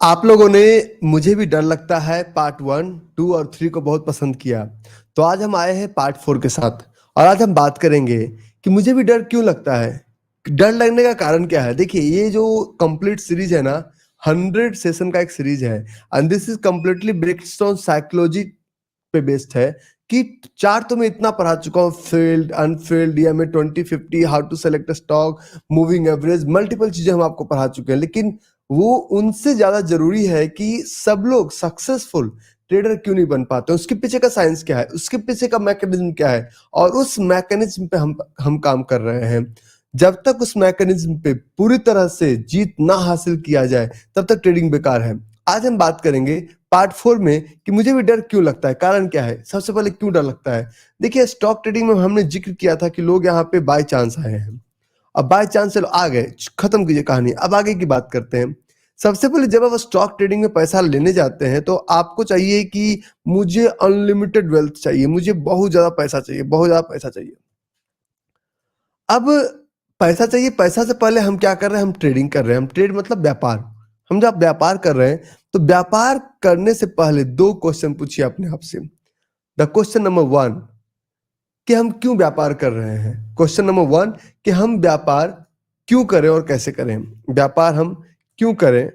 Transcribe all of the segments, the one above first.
आप लोगों ने मुझे भी डर लगता है पार्ट 1, 2 और 3 को बहुत पसंद किया। तो आज हम आए हैं पार्ट 4 के साथ और आज हम बात करेंगे कि मुझे भी डर क्यों लगता है? डर लगने का कारण क्या है? देखिए ये जो कंप्लीट सीरीज है ना 100 सेशन का एक सीरीज है and this is completely based on psychology पे बेस्ड है कि 4 तो मैं इतना पढ़ा चुका हूँ field, unfilled, DMA 2050, how to select a stock, moving average, multiple चीजें हम आपको पढ़ा चुके हैं। लेकिन वो उनसे ज्यादा जरूरी है कि सब लोग सक्सेसफुल ट्रेडर क्यों नहीं बन पाते, उसके पीछे का साइंस क्या है, उसके पीछे का मैकेनिज्म क्या है और उस मैकेनिज्म पे हम काम कर रहे हैं। जब तक उस मैकेनिज्म पे पूरी तरह से जीत ना हासिल किया जाए तब तक ट्रेडिंग बेकार है। आज हम बात करेंगे पार्ट 4 में कि मुझे भी डर क्यों लगता है, कारण क्या है। सबसे पहले क्यों डर लगता है, देखिए स्टॉक ट्रेडिंग में हमने जिक्र किया था कि लोग यहाँ पे बाय चांस आए हैं। अब बाय चांस चलो आ गए, खत्म कीजिए कहानी, अब आगे की बात करते हैं। सबसे पहले जब आप स्टॉक ट्रेडिंग में पैसा लेने जाते हैं तो आपको चाहिए कि मुझे अनलिमिटेड वेल्थ चाहिए, मुझे बहुत ज्यादा पैसा चाहिए, बहुत ज्यादा पैसा चाहिए। अब पैसा चाहिए, पैसा से पहले हम क्या कर रहे हैं, हम ट्रेडिंग कर रहे हैं। हम ट्रेड मतलब व्यापार। हम जब व्यापार कर रहे हैं तो व्यापार करने से पहले 2 क्वेश्चन पूछिए अपने आप से। द क्वेश्चन नंबर 1 कि हम क्यों व्यापार कर रहे हैं। क्वेश्चन नंबर 1 कि हम व्यापार क्यों करें और कैसे करें। व्यापार हम क्यों करें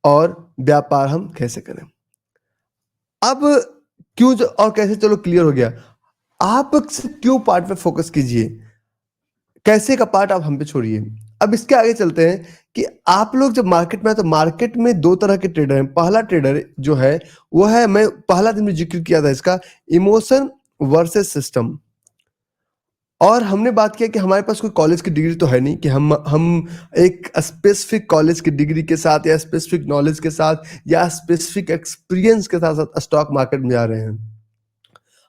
और व्यापार हम कैसे करें। अब क्यों और कैसे चलो क्लियर हो गया। आप सिर्फ क्यों पार्ट पे फोकस कीजिए, कैसे का पार्ट आप हम पे छोड़िए। अब इसके आगे चलते हैं कि आप लोग जब मार्केट में आए तो मार्केट में 2 तरह के ट्रेडर हैं। पहला ट्रेडर जो है वो है, मैं पहला दिन में जिक्र किया था इसका, इमोशन वर्सेस सिस्टम। और हमने बात किया कि हमारे पास कोई कॉलेज की डिग्री तो है नहीं कि हम एक स्पेसिफिक कॉलेज की डिग्री के साथ या स्पेसिफिक नॉलेज के साथ या स्पेसिफिक एक्सपीरियंस के साथ स्टॉक मार्केट में जा रहे हैं।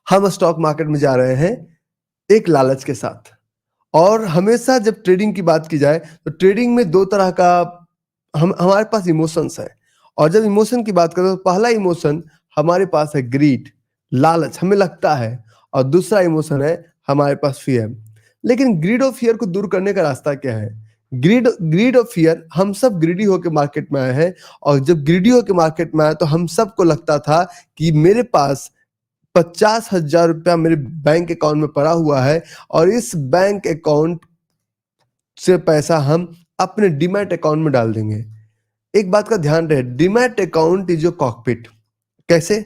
हम स्टॉक मार्केट में जा रहे हैं एक लालच के साथ। और हमेशा जब ट्रेडिंग की बात की जाए तो ट्रेडिंग में 2 तरह का हमारे पास इमोशंस है। और जब इमोशन की बात करें तो पहला इमोशन हमारे पास है ग्रीड, लालच, हमें लगता है। और दूसरा इमोशन है हमारे पास फियर। लेकिन ग्रीड और फियर को दूर करने का रास्ता क्या है। ग्रीड और फियर, हम सब ग्रीडी होकर मार्केट में आए हैं। और जब ग्रीडी होकर मार्केट में आए तो हम सबको लगता था कि मेरे पास 50,000 रुपया मेरे बैंक अकाउंट में पड़ा हुआ है और इस बैंक अकाउंट से पैसा हम अपने डीमैट अकाउंट में डाल देंगे। एक बात का ध्यान रहे, demat account is your cockpit. कैसे,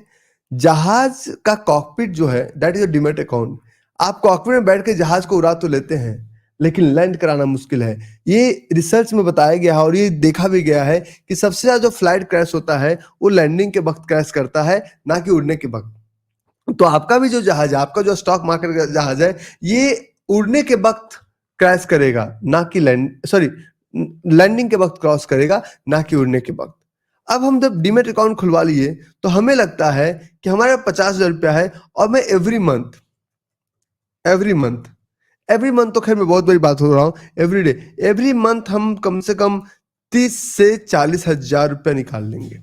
जहाज का कॉकपिट जो है that is your demat account. आप कॉकपिट में बैठ के जहाज को उड़ा तो लेते हैं लेकिन लैंड कराना मुश्किल है। ये रिसर्च में बताया गया है और ये देखा भी गया है कि सबसे ज्यादा जो फ्लाइट क्रैश होता है वो लैंडिंग के वक्त क्रैश करता है, ना कि उड़ने के वक्त। तो आपका भी जो जहाज है, आपका जो स्टॉक मार्केट का जहाज है, ये उड़ने के वक्त क्रैश करेगा, ना कि लैंडिंग के वक्त क्रॉस करेगा, ना कि उड़ने के वक्त। अब हम जब डीमेट अकाउंट खुलवा लिए तो हमें लगता है कि हमारे 50,000 रुपया है और मैं एवरी मंथ तो खैर मैं बहुत बड़ी बात हो रहा हूँ, एवरी मंथ हम कम से कम 30 से 40,000 रुपया निकाल लेंगे।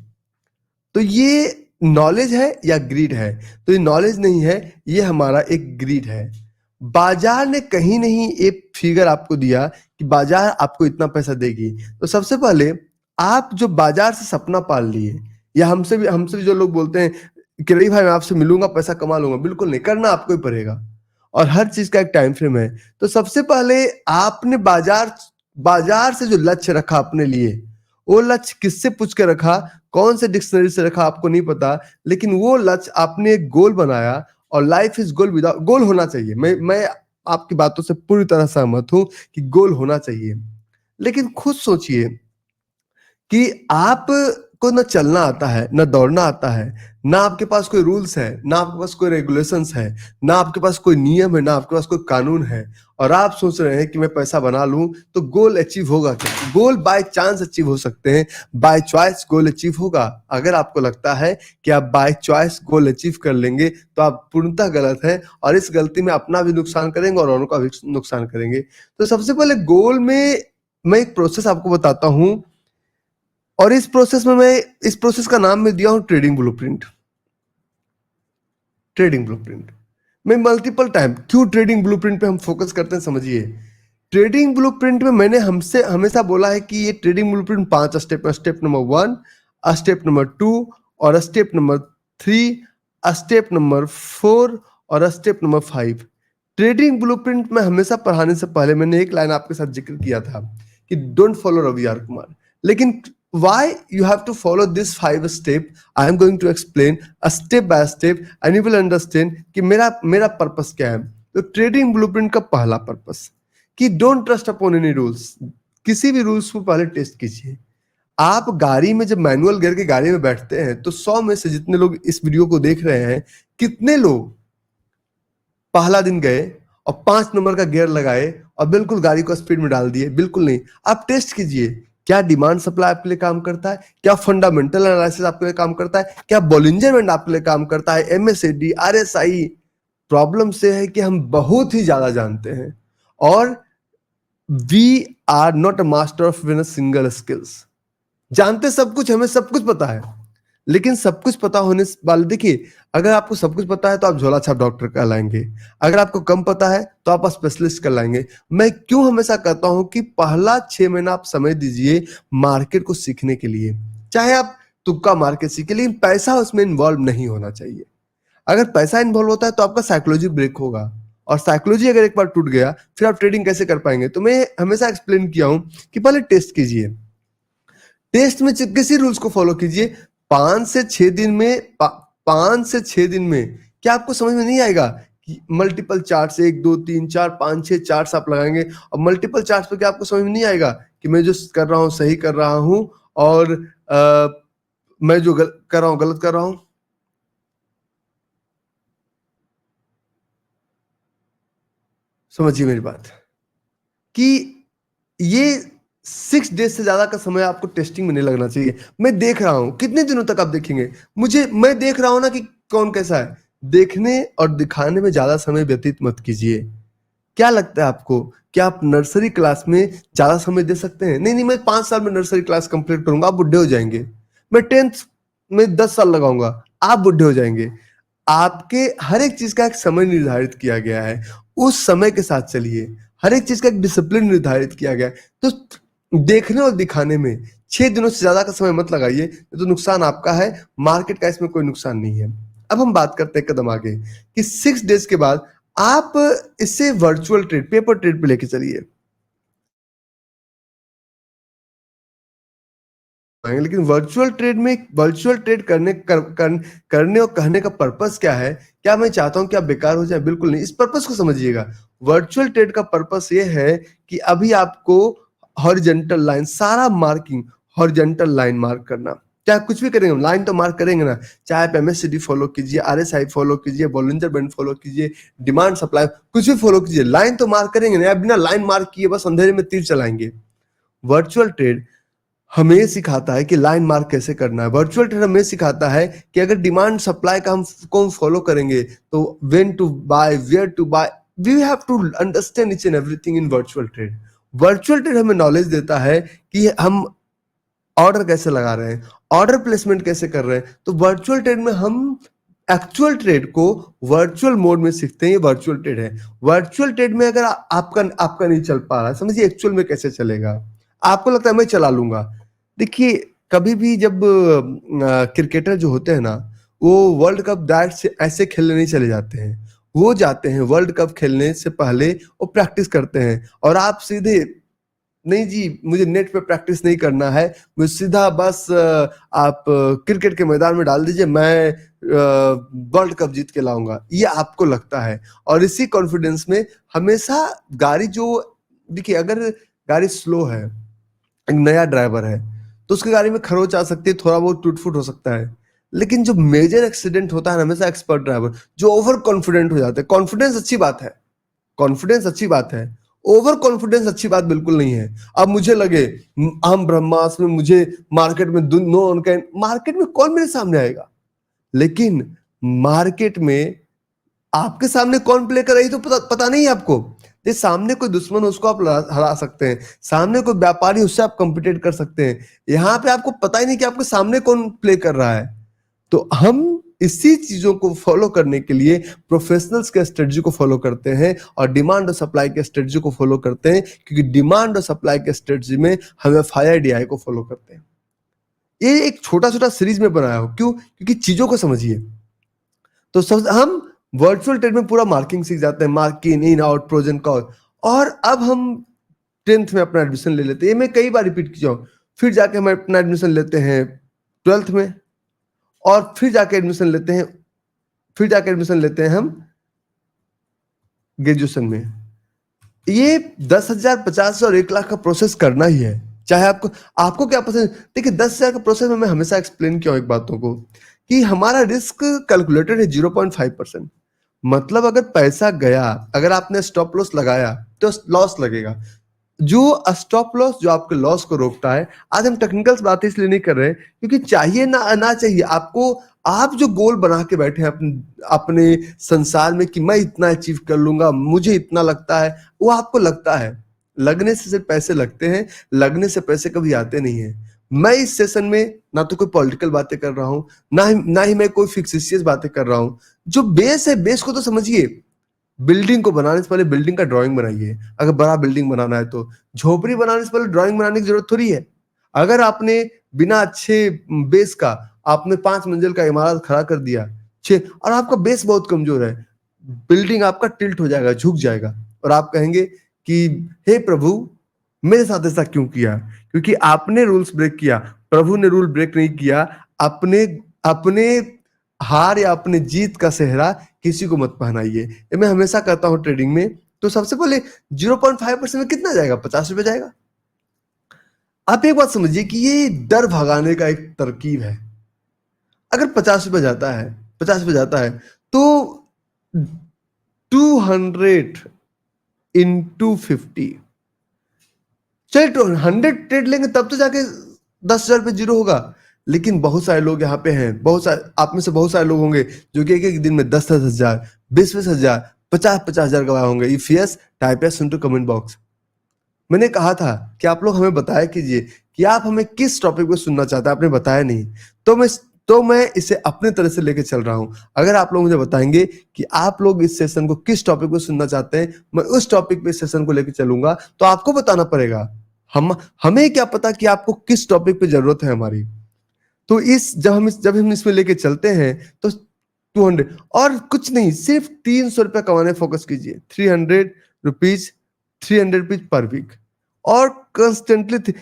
तो ये नॉलेज है या ग्रीड है? तो ये नॉलेज नहीं है, ये हमारा एक ग्रीड है। बाजार ने कहीं नहीं एक फिगर आपको दिया कि बाजार आपको इतना पैसा देगी। तो सबसे पहले आप जो बाजार से सपना पाल लिए, या हमसे भी जो लोग बोलते हैं कि रही भाई मैं आपसे मिलूंगा पैसा कमा लूंगा, बिल्कुल नहीं, करना आपको ही पड़ेगा और हर चीज का एक टाइम फ्रेम है। तो सबसे पहले आपने बाजार से जो लक्ष्य रखा अपने लिए, वो लक्ष्य किससे पूछ के रखा, कौन से डिक्शनरी से रखा आपको नहीं पता, लेकिन वो लक्ष्य आपने एक गोल बनाया। और लाइफ इज गोल विदाउट गोल होना चाहिए। मैं आपकी बातों से पूरी तरह सहमत हूं कि गोल होना चाहिए। लेकिन खुद सोचिए कि आप को ना चलना आता है, ना दौड़ना आता है, ना आपके पास कोई रूल्स है, ना आपके पास कोई रेगुलेशंस है, ना आपके पास कोई नियम है, ना आपके पास कोई कानून है, और आप सोच रहे हैं कि मैं पैसा बना लूं तो गोल अचीव होगा क्या? गोल बाय चांस अचीव हो सकते हैं, बाय चॉइस गोल अचीव होगा। अगर आपको लगता है कि आप बाय चॉइस गोल अचीव कर लेंगे तो आप पूर्णतः गलत है और इस गलती में अपना भी नुकसान करेंगे और औरों का भी नुकसान करेंगे। तो सबसे पहले गोल में मैं एक प्रोसेस आपको बताता हूं और इस प्रोसेस का नाम मैं दिया हूं ट्रेडिंग ब्लूप्रिंट। ट्रेडिंग ब्लूप्रिंट में मल्टीपल टाइम क्यों ट्रेडिंग ब्लूप्रिंट पे हम फोकस करते हैं, समझिए। ट्रेडिंग ब्लूप्रिंट में मैंने हमसे हमेशा बोला है कि ये ट्रेडिंग ब्लूप्रिंट 5 स्टेप है। स्टेप नंबर 1, स्टेप नंबर 2 और स्टेप नंबर 3, स्टेप नंबर 4 और स्टेप नंबर 5। ट्रेडिंग ब्लूप्रिंट में हमेशा पढ़ाने से पहले मैंने एक लाइन आपके साथ जिक्र किया था कि don't follow Ravi R Kumar, लेकिन why you have to follow this 5 step, I am going to explain a step by step and you will understand कि मेरा पर्पस क्या है। तो ट्रेडिंग ब्लूप्रिंट का पहला पर्पस कि don't trust upon any rules, किसी भी रूल्स को पहले टेस्ट कीजिए। आप गाड़ी में जब मैनुअल गियर की गाड़ी में बैठते हैं तो 100 में से जितने लोग इस वीडियो को देख रहे हैं, कितने लोग पहला दिन गए और 5 नंबर का गियर लगाए और बिल्कुल गाड़ी को स्पीड में डाल दिए? बिल्कुल नहीं। आप टेस्ट कीजिए, क्या डिमांड सप्लाई आपके लिए काम करता है, क्या फंडामेंटल एनालिसिस आपके लिए काम करता है, क्या बॉलिंजर बैंड आपके लिए काम करता है, एमएसएडी, आरएसआई। प्रॉब्लम से है कि हम बहुत ही ज्यादा जानते हैं और we are not a master of in single skills. जानते सब कुछ, हमें सब कुछ पता है, लेकिन सब कुछ पता होने वाले, देखिए अगर आपको सब कुछ पता है तो आप झोला छाप डॉक्टर कहलाएंगे, अगर आपको कम पता है तो आप स्पेशलिस्ट कहलाएंगे। मैं क्यों हमेशा कहता हूं कि पहला 6 महीना आप समय दीजिए मार्केट को सीखने के लिए, चाहे आप तुक्का मार के सीखे, लेकिन पैसा उसमें इन्वॉल्व नहीं होना चाहिए। अगर पैसा इन्वॉल्व होता है तो आपका साइकोलॉजी ब्रेक होगा, और साइकोलॉजी अगर एक बार टूट गया फिर आप ट्रेडिंग कैसे कर पाएंगे? तो मैं हमेशा एक्सप्लेन किया हूं कि पहले टेस्ट कीजिए, टेस्ट में किसी रूल्स को फॉलो कीजिए। 5 से 6 दिन में 5 से 6 दिन में क्या आपको समझ में नहीं आएगा कि मल्टीपल चार्ट्स 1 2 3 4 5 6 चार्ट्स आप लगाएंगे और मल्टीपल चार्ट्स पे क्या आपको समझ में नहीं आएगा कि मैं जो कर रहा हूं सही कर रहा हूं और मैं जो कर रहा हूं गलत कर रहा हूं? समझिए मेरी बात कि ये 6 डेज से ज्यादा का समय आपको टेस्टिंग में नहीं लगना चाहिए। मैं देख रहा हूं, कितने दिनों तक आप देखेंगे? मैं देख रहा हूं ना कि कौन कैसा है। देखने और दिखाने में ज्यादा समय व्यतीत मत कीजिए। क्या लगता है आपको, क्या आप नर्सरी क्लास में ज्यादा समय दे सकते हैं? नहीं नहीं, मैं 5 साल में नर्सरी क्लास कंप्लीट करूंगा, आप बुढ़े हो जाएंगे। मैं 10th में 10 साल लगाऊंगा, आप बुढ़े हो जाएंगे। आपके हर एक चीज का एक समय निर्धारित किया गया है, उस समय के साथ चलिए। हर एक चीज का एक डिसिप्लिन निर्धारित किया गया है। तो देखने और दिखाने में 6 दिनों से ज्यादा का समय मत लगाइए, तो नुकसान आपका है, मार्केट का इसमें कोई नुकसान नहीं है। अब हम बात करते हैं कदम आगे कि 6 डेज के बाद आप इससे वर्चुअल ट्रेड, पेपर ट्रेड पे लेके चलिए। लेकिन वर्चुअल ट्रेड करने और कहने का पर्पस क्या है? क्या मैं चाहता हूं कि आप बेकार हो जाए? बिल्कुल नहीं। इस पर्पस को समझिएगा। वर्चुअल ट्रेड का पर्पस ये है कि अभी आपको हॉरिजॉन्टल लाइन, सारा मार्किंग हॉरिजॉन्टल लाइन मार्क करना। चाहे आप कुछ भी करेंगे, लाइन तो मार्क करेंगे ना। चाहे आप एमएससीडी फॉलो कीजिए, आरएसआई फॉलो कीजिए, बॉलिंजर बैंड फॉलो कीजिए, डिमांड सप्लाई, कुछ भी फॉलो कीजिए, लाइन तो मार्क करेंगे ना। बिना लाइन मार्क किए बस अंधेरे में तीर चलाएंगे? वर्चुअल ट्रेड हमें सिखाता है कि लाइन मार्क कैसे करना है। वर्चुअल ट्रेड हमें सिखाता है कि अगर डिमांड सप्लाई का हम फॉलो करेंगे तो when to buy, where to buy, we have to understand each and everything in virtual trade. Virtual trade हमें नॉलेज देता है कि हम ऑर्डर कैसे लगा रहे हैं, ऑर्डर प्लेसमेंट कैसे कर रहे हैं। तो वर्चुअल ट्रेड में हम एक्चुअल ट्रेड को वर्चुअल मोड में सीखते हैं। ये वर्चुअल ट्रेड है। वर्चुअल ट्रेड में अगर आपका नहीं चल पा रहा है, समझिए एक्चुअल में कैसे चलेगा। आपको लगता है मैं चला लूंगा। देखिए, कभी भी जब क्रिकेटर जो होते हैं ना, वो वर्ल्ड कप डायरेक्ट से ऐसे खेलने नहीं चले जाते हैं। वो जाते हैं वर्ल्ड कप खेलने से पहले वो प्रैक्टिस करते हैं। और आप सीधे, नहीं जी मुझे नेट पे प्रैक्टिस नहीं करना है, मुझे सीधा बस आप क्रिकेट के मैदान में डाल दीजिए, मैं वर्ल्ड कप जीत के लाऊंगा, ये आपको लगता है। और इसी कॉन्फिडेंस में हमेशा गाड़ी जो, देखिए अगर गाड़ी स्लो है, एक नया ड्राइवर है, तो उसकी गाड़ी में खरोच आ सकती है, थोड़ा बहुत टूट फूट हो सकता है। लेकिन जो मेजर एक्सीडेंट होता है हमेशा एक्सपर्ट ड्राइवर जो ओवर कॉन्फिडेंट हो जाते हैं। कॉन्फिडेंस अच्छी बात है, कॉन्फिडेंस अच्छी बात है, ओवर कॉन्फिडेंस अच्छी बात बिल्कुल नहीं है। अब मुझे लगे हम ब्रह्मास्त्र में, मुझे मार्केट में नो वन कैन, मार्केट में कौन मेरे सामने आएगा? लेकिन मार्केट में आपके सामने कौन प्ले कर रही तो पता नहीं है आपको। ये सामने कोई दुश्मन हो उसको आप हरा सकते हैं, सामने कोई व्यापारी उससे आप कॉम्पिटेट कर सकते हैं। यहाँ पे आपको पता ही नहीं कि आपके सामने कौन प्ले कर रहा है। तो हम इसी चीजों को फॉलो करने के लिए प्रोफेशनल्स के स्ट्रेटजी को फॉलो करते हैं और डिमांड और सप्लाई के स्ट्रेटजी को फॉलो करते हैं, क्योंकि डिमांड और सप्लाई के स्ट्रेटजी में हम FIDI को फॉलो करते हैं। ये एक छोटा-छोटा सीरीज़ में बनाया हूँ, क्यों? क्योंकि चीज़ों को समझिए। तो सब हम वर्चुअल ट्रेड में पूरा मार्किंग सीख जाते हैं, marking, in, out, pros and con, और अब हम 10th में अपना एडमिशन ले लेते हैं। ये मैं कई बार रिपीट किया हूँ। फिर जाके हम अपना एडमिशन लेते हैं 12th में, और फिर जाके एडमिशन लेते हैं हम ग्रेजुएशन में। ये 10,000, 50,000 और 1 लाख का प्रोसेस करना ही है। चाहे आपको क्या पसंद। देखिए, 10,000 का प्रोसेस में मैं हमेशा एक्सप्लेन किया हूँ एक बातों को, कि हमारा रिस्क कैलकुलेटेड है 0.5%। मतलब अगर पैसा गया, अगर आपने स्टॉप लॉस लगाया तो लॉस लगेगा। जो स्टॉप लॉस जो आपके लॉस को रोकता है, आज हम टेक्निकल्स बातें इसलिए नहीं कर रहे हैं क्योंकि चाहिए ना चाहिए आपको, आप जो गोल बना के बैठे हैं अपने संसार में कि मैं इतना अचीव कर लूंगा, मुझे इतना लगता है, वो आपको लगता है। लगने से सिर्फ पैसे लगते हैं, लगने से पैसे कभी आते नहीं है। मैं इस सेशन में ना तो कोई पॉलिटिकल बातें कर रहा हूं, ना ही मैं कोई फिक्सिशियस बातें कर रहा हूं। जो बेस है, बेस को तो समझिए। बिल्डिंग को बनाने से पहले बिल्डिंग का ड्राइंग बनाइए। अगर बड़ा बिल्डिंग बनाना है तो झोपड़ी बनाने से पहले ड्राइंग बनाने की जरूरत थोड़ी है। अगर आपने बिना अच्छे बेस का आपने 5 मंजिल का इमारत खड़ा कर दिया, 6, और आपका बेस बहुत कमजोर है, बिल्डिंग आपका टिल्ट हो जाएगा, झुक जाएगा, और आप कहेंगे कि हे प्रभु, मेरे साथ ऐसा क्यों किया? क्योंकि आपने रूल्स ब्रेक किया, प्रभु ने रूल ब्रेक नहीं किया। अपने अपने हार या अपने जीत का सेहरा किसी को मत पहनाइए। ये मैं हमेशा कहता हूँ ट्रेडिंग में। तो सबसे पहले 0.5% में कितना जाएगा? 50 रुपए जाएगा। आप एक बात समझिए कि ये डर भगाने का एक तरकीब है। अगर 50 रुपए जाता है, 50 रुपए जाता है, तो 200 इंटू 50, चलिए 100 ट्रेड लेंगे तब तो जाके 10,000 रुपए जीरो होगा। लेकिन बहुत सारे लोग यहाँ पे हैं, बहुत सारे आप में से बहुत सारे लोग होंगे जो कि एक दिन में 10,000, 20,000, 50,000 गवाए होंगे। If yes, type yes into comment box. मैंने कहा था कि आप लोग हमें बताया कीजिए कि आप हमें किस टॉपिक पे सुनना चाहते हैं। आपने बताया नहीं, तो मैं इसे अपने तरह से लेके चल रहा हूं। अगर आप लोग मुझे बताएंगे कि आप लोग इस सेशन को किस टॉपिक पे सुनना चाहते हैं, मैं उस टॉपिक पे इस सेशन को लेके चलूंगा। तो आपको बताना पड़ेगा। हमें क्या पता कि आपको किस टॉपिक पे जरूरत है हमारी। तो जब हम इसमें लेके चलते हैं तो 200 और कुछ नहीं, सिर्फ 300 रुपया कमाने फोकस कीजिए। 300 रुपीज, 300 रुपीज पर वीक, और कंस्टेंटली।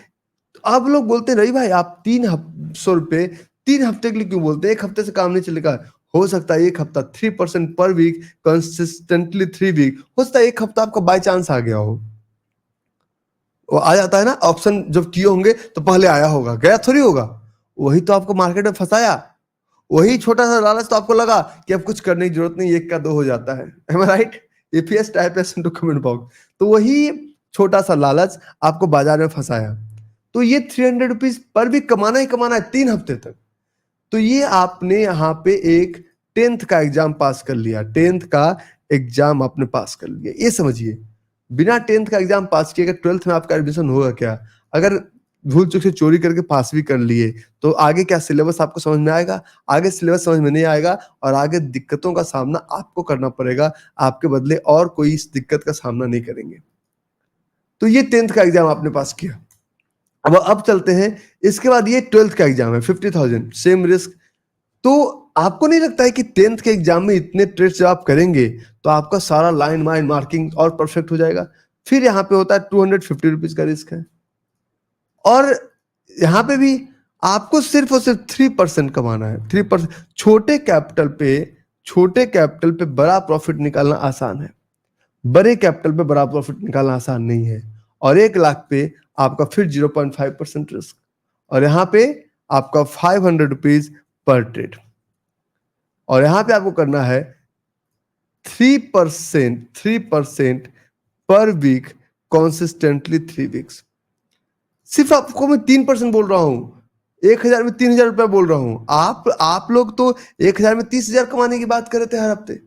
आप लोग बोलते हैं रही भाई, आप 300 रुपए 3 हफ्ते के लिए क्यों बोलते हैं? 1 हफ्ते से काम नहीं चलेगा। हो सकता है 1 हफ्ता 3% पर वीक, कंसिस्टेंटली 3 वीक, हो सकता है 1 हफ्ता आपका बाय चांस आ गया हो। वो आ जाता है ना, ऑप्शन जब किए होंगे तो पहले आया होगा, गया थोड़ी होगा। वही तो आपको मार्केट में फंसाया। वही छोटा सा लालच तो आपको लगा कि अब कुछ करने की जरूरत नहीं, 1 का 2 हो जाता है। Am I right? If yes, type yes into comment box. तो वही छोटा सा लालच आपको बाजार में फंसाया। तो ये 300 रुपीज पर भी कमाना ही कमाना है 3 हफ्ते तक। तो ये आपने यहाँ पे एक 10th का एग्जाम पास कर लिया। 10th का एग्जाम आपने पास कर लिया, ये समझिए। बिना 10th का एग्जाम पास किए 12th में आपका एडमिशन होगा क्या? अगर भूल चूक से चोरी करके पास भी कर लिए तो आगे क्या सिलेबस आपको समझ में आएगा? आगे सिलेबस समझ में नहीं आएगा, और आगे दिक्कतों का सामना आपको करना पड़ेगा। आपके बदले और कोई इस दिक्कत का सामना नहीं करेंगे। तो ये 10th का एग्जाम आपने पास किया। अब चलते हैं, इसके बाद ये 12th का एग्जाम है, 50,000 सेम रिस्क। तो आपको नहीं लगता है कि 10th के एग्जाम में इतने ट्रेड्स जब आप करेंगे तो आपका सारा लाइन माइन मार्किंग और परफेक्ट हो जाएगा? फिर यहाँ पे होता है 250 रुपीज का रिस्क है, और यहाँ पे भी आपको सिर्फ और सिर्फ 3% कमाना है। 3%। छोटे कैपिटल पे बड़ा प्रॉफिट निकालना आसान है, बड़े कैपिटल पे बड़ा प्रॉफिट निकालना आसान नहीं है। और 1 लाख पे आपका फिर 0.5% रिस्क, और यहाँ पे आपका 500 रुपीज पर ट्रेड, और यहाँ पे आपको करना है 3% पर वीक, कॉन्सिस्टेंटली 3 वीक्स। सिर्फ आपको मैं 3% बोल रहा हूं। 1,000 में 3,000 रुपया बोल रहा हूं। आप लोग तो 1,000 में 30,000 कमाने की बात कर रहे थे हर हफ्ते।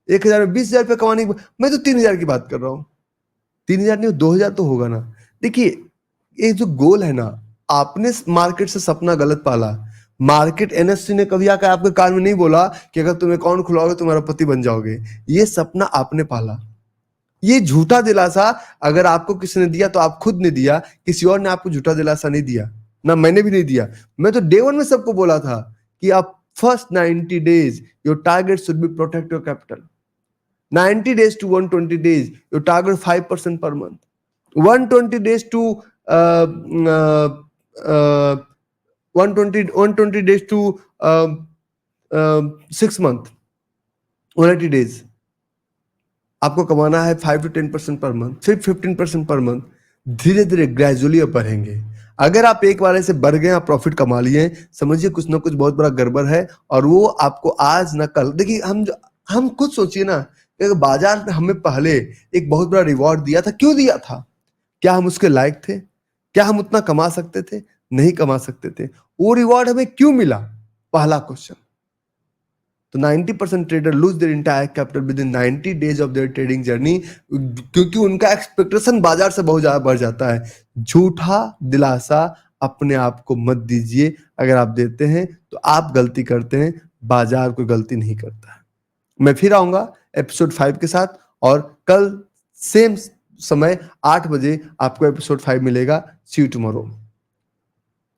1,000 में 20,000 रुपया कमाने की मैं तो 3,000 की बात कर रहा हूं। 3,000 नहीं, 2,000 तो होगा ना। देखिए, ये जो गोल है ना, आपने मार्केट से सपना गलत पाला। मार्केट एनएससी ने कभी आकर आपके कान में नहीं बोला कि अगर तुम अकाउंट खुलाओगे तुम्हारा पति बन जाओगे। ये सपना आपने पाला। ये झूठा दिलासा अगर आपको किसी ने दिया तो आप खुद ने दिया, किसी और ने आपको झूठा दिलासा नहीं दिया। ना मैंने भी नहीं दिया। मैं तो डे वन में सबको बोला था कि आप first 90 days your target should be protect your capital. 90 days to 120 days your target 5% per month, 120 days to uh, uh, uh, 120 days to 6 month, 180 days आपको कमाना है 5 to 10% पर मंथ, फिर 15% पर मंथ, धीरे धीरे ग्रेजुअली आप बढ़ेंगे। अगर आप एक बार ऐसे बढ़ गए, आप प्रॉफिट कमा लिए, समझिए कुछ ना कुछ बहुत बड़ा गड़बड़ है और वो आपको आज ना कल। देखिए हम खुद सोचिए ना, कि बाजार में हमें पहले एक बहुत बड़ा रिवॉर्ड दिया था, क्यों दिया था? क्या हम उसके लायक थे? क्या हम उतना कमा सकते थे? नहीं कमा सकते थे। वो रिवॉर्ड हमें क्यों मिला? पहला क्वेश्चन। तो 90% trader lose their entire capital with in 90 days of their trading journey, क्योंकि उनका एक्सपेक्टेशन बाजार से बहुत ज्यादा बढ़ जाता है। झूठा दिलासा अपने आप को मत दीजिए। अगर आप देते हैं तो आप गलती करते हैं, बाजार कोई गलती नहीं करता है। मैं फिर आऊंगा एपिसोड 5 के साथ, और कल सेम समय 8 बजे आपको एपिसोड 5 मिलेगा। सी यू टुमारो।